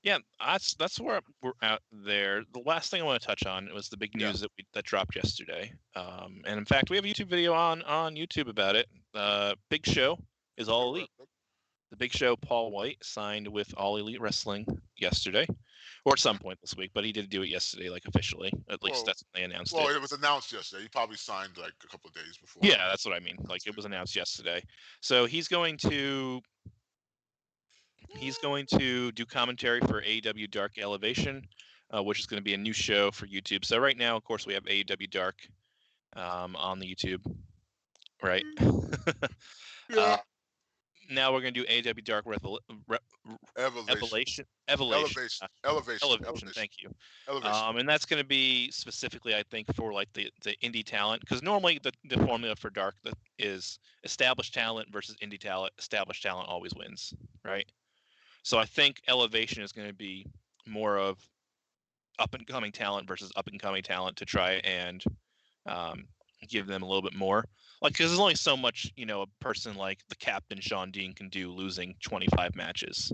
Yeah, that's where we're at there. The last thing I want to touch on was the big Yeah. news that dropped yesterday. And in fact, we have a YouTube video on YouTube about it. Big Show is All Elite. The Big Show Paul Wight signed with All Elite Wrestling yesterday, or at some point this week, but he did do it yesterday, like officially. At least Well, that's when they announced well, it. it was announced yesterday. He probably signed like a couple of days before. Yeah, that's what I mean. Like it was announced yesterday. So he's going to do commentary for AEW Dark Elevation, which is going to be a new show for YouTube. So right now, of course, we have AEW Dark on the YouTube, right? Yeah. Now we're going to do AEW Dark Elevation. Evolution. Elevation. Elevation. Thank you. Elevation. And that's going to be specifically, I think, for like the indie talent, because normally the formula for Dark is established talent versus indie talent. Established talent always wins, right? So I think Elevation is going to be more of up and coming talent versus up and coming talent to try and give them a little bit more. Like, because there's only so much, a person like the Captain Sean Dean can do losing 25 matches.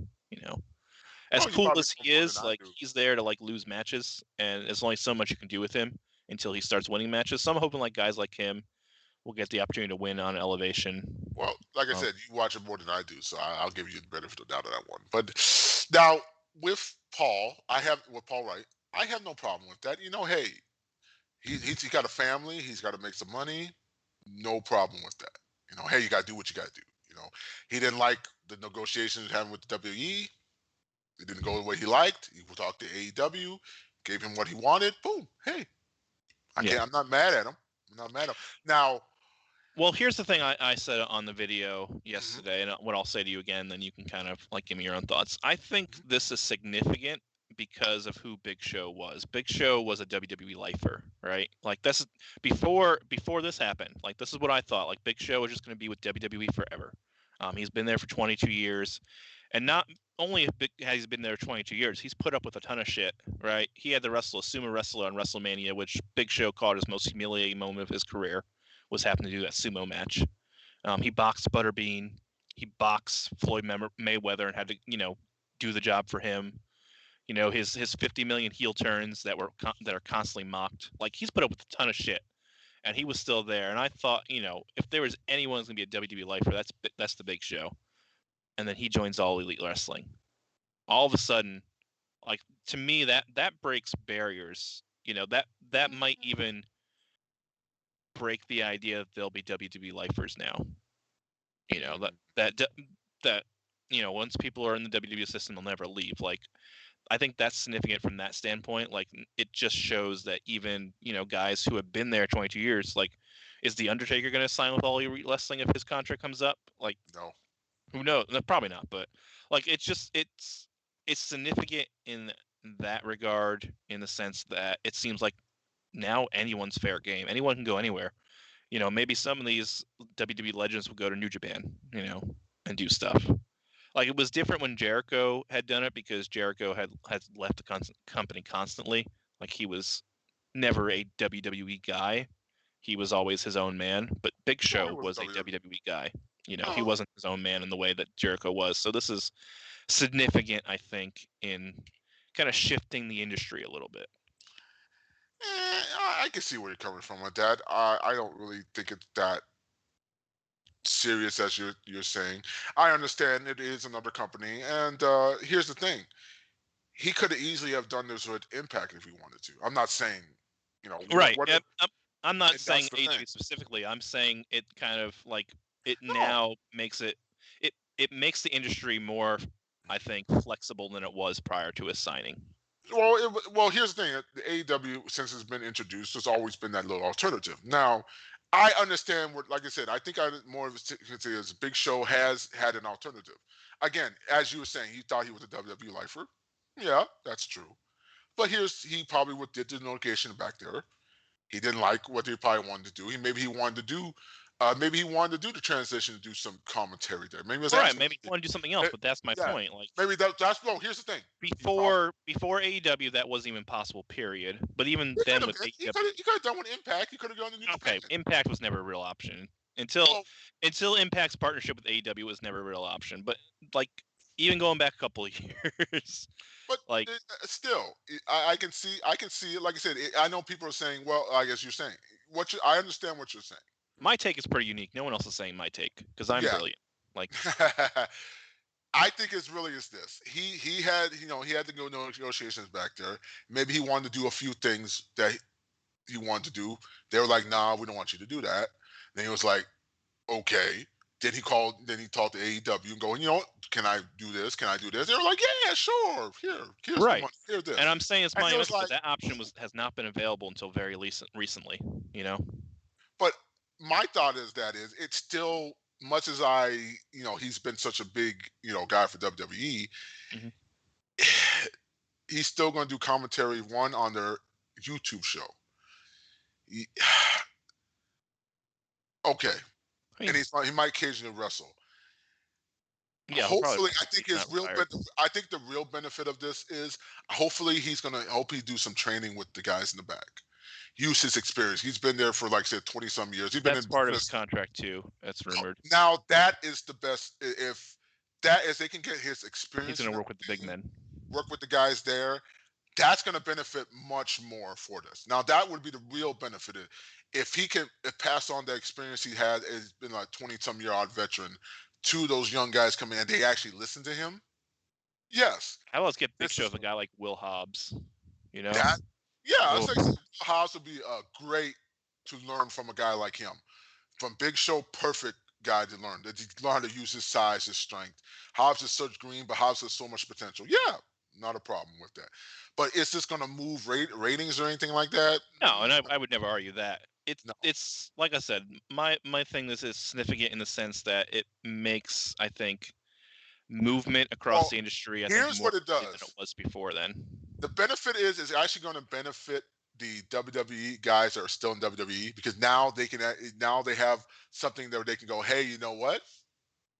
As Well, you cool probably as know he more than is, I like do. he's there to like lose matches, and there's only so much you can do with him until he starts winning matches. So I'm hoping like guys like him will get the opportunity to win on Elevation. Well, like I said, you watch it more than I do, so I'll give you the benefit of the doubt on that one. But now with Paul Wright, I have no problem with that. Hey, he's got a family, he's got to make some money, no problem with that. Hey, you got to do what you got to do. He didn't like the negotiations having with the WWE. It didn't go the way he liked. He talked to AEW, gave him what he wanted. Boom. Hey, I'm not mad at him. I'm not mad at him. Now, well, here's the thing I said on the video yesterday, and what I'll say to you again, then you can kind of like give me your own thoughts. I think this is significant because of who Big Show was. Big Show was a WWE lifer, right? Like this is before this happened. Like this is what I thought. Like Big Show was just going to be with WWE forever. He's been there for 22 years, and not only has he been there 22 years, he's put up with a ton of shit, right? He had to wrestle a sumo wrestler on WrestleMania, which Big Show called his most humiliating moment of his career. Was happening to do that sumo match. He boxed Butterbean. He boxed Floyd Mayweather and had to, do the job for him. His 50 million heel turns that are constantly mocked. Like he's put up with a ton of shit, and he was still there. And I thought, if there was anyone who's gonna be a WWE lifer, that's the Big Show. And then he joins All Elite Wrestling. All of a sudden, like to me, that breaks barriers. That might even break the idea that there'll be WWE lifers now. That once people are in the WWE system, they'll never leave. Like I think that's significant from that standpoint. Like it just shows that even guys who have been there 22 years, like is the Undertaker going to sign with All Elite Wrestling if his contract comes up? Like no. Who knows? No, probably not. But like it's significant in that regard, in the sense that it seems like now anyone's fair game. Anyone can go anywhere. Maybe some of these WWE legends will go to New Japan, and do stuff. Like it was different when Jericho had done it because Jericho had left the company constantly. Like he was never a WWE guy. He was always his own man. But Big Show was a WWE guy. He wasn't his own man in the way that Jericho was. So this is significant, I think, in kind of shifting the industry a little bit. I can see where you're coming from with that. I don't really think it's that serious as you're saying. I understand it is another company, and here's the thing: he could have easily have done this with Impact if he wanted to. I'm not saying, right. I'm not saying AJ specifically. I'm saying it kind of like it now makes it makes the industry more, I think, flexible than it was prior to his signing. Well, here's the thing: the AEW, since it's been introduced, there's always been that little alternative. Now, I understand what, like I said, I think I more of a as Big Show has had an alternative. Again, as you were saying, he thought he was a WWE lifer. Yeah, that's true. But he probably did the notification back there. He didn't like what they probably wanted to do. Maybe he wanted to do the transition to do some commentary there. Maybe maybe he wanted to do something else. But that's my point. Like maybe that's no. Here's the thing. Before AEW, that wasn't even possible. Period. But even then, with AEW, you could have done with Impact. You could have gone to New Japan. Okay, Impact was never a real option until Impact's partnership with AEW was never a real option. But like even going back a couple of years. But Like, still, I can see it. Like I said, I know people are saying, well, I guess you're saying I understand what you're saying. my take is pretty unique. No one else is saying my take because I'm Yeah. brilliant. Like, I think it's really is this. He had he had to go negotiations back there. Maybe he wanted to do a few things that he wanted to do. They were like, nah, we don't want you to do that. Then he was like, okay. Then he called. Then he talked to AEW and going, you know what? Can I do this? Can I do this? They were like, yeah, sure. Here's the right. money. Here's this. And I'm saying it's And it was monumental, like, but that option has not been available until very recently. You know. but my thought is it's still much as he's been such a big guy for WWE. Mhm. He's still going to do commentary on their YouTube show. Okay, I mean, and he might occasionally wrestle. yeah, Hopefully, I he's think not retired. I think the real benefit of this is hopefully he's gonna do some training with the guys in the back. Use his experience. He's been there for like I said 20 some years. He's been That's in part of his business. contract too. That's rumored. Now that is the best if that is they can get his experience. He's going to work with the big men. Work with the guys there. That's going to benefit much more for this. Now that would be the real benefit if he can pass on the experience he had as been like 20 some year old veteran to those young guys coming in and they actually listen to him. Yes. How about let's get Big This Show is as a guy like Will Hobbs? You know. that. Yeah, I Oh, was like Hobbs would be great to learn from a guy like him. From Big Show, perfect guy to learn. That he learn how to use his size, his strength. Hobbs is such green, but Hobbs has so much potential. Yeah, not a problem with that. But is this going to move ratings or anything like that? no, and I would never argue that. No. It's like I said, my thing is significant in the sense that it makes, I think, movement across the industry, I think, Here's more what it than does. it was before then. The benefit is actually going to benefit the WWE guys that are still in WWE because now they have something that they can go, hey, you know what?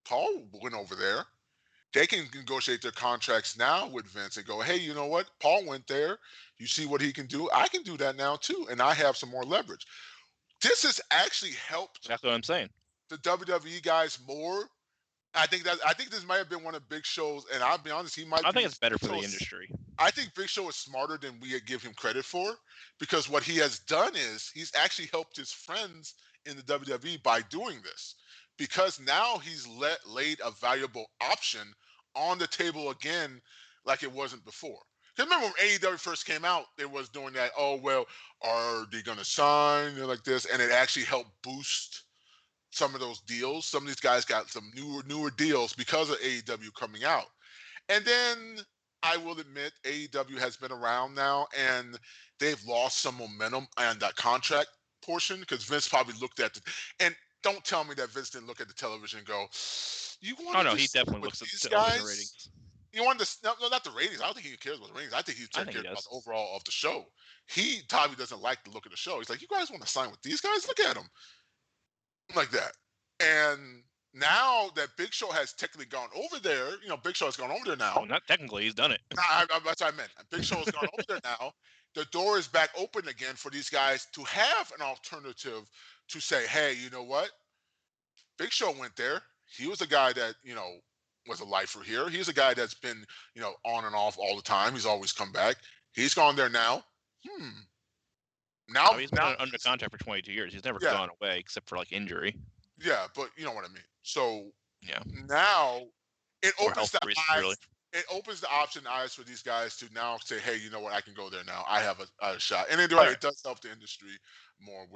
Paul went over there. They can negotiate their contracts now with Vince and go, hey, you know what? Paul went there. You see what he can do. I can do that now too, and I have some more leverage. This has actually helped That's what I'm saying. the WWE guys more. I think this might have been one of Big Show's, and I'll be honest, I think it's better for the industry. I think Big Show is smarter than we give him credit for because what he has done is he's actually helped his friends in the WWE by doing this because now he's laid a valuable option on the table again like it wasn't before. Because remember when AEW first came out, it was doing that, oh, well, are they going to sign like this? And it actually helped boost some of those deals. Some of these guys got some newer deals because of AEW coming out. And then I will admit AEW has been around now and they've lost some momentum on that contract portion because Vince probably looked at and don't tell me that Vince didn't look at the television and go, you want Oh no, he definitely looks at the television ratings. You want to no, not the ratings. I don't think he cares about the ratings. I think he cares about the overall of the show. He probably doesn't like the look of the show. He's like, you guys want to sign with these guys? Look at them. Like that. And now that Big Show has technically gone over there, Big Show has gone over there now. Oh, not technically, he's done it. That's what I meant. Big Show has gone over there now. The door is back open again for these guys to have an alternative to say, hey, you know what? Big Show went there. He was a guy that, was a lifer here. He's a guy that's been, on and off all the time. He's always come back. He's gone there now. Now he's been under contract for 22 years. He's never gone away except for like injury. Yeah, but you know what I mean. So yeah, now it opens the eyes. Really. It opens the option eyes for these guys to now say, hey, you know what? I can go there now. I have a shot. And it does help the industry more.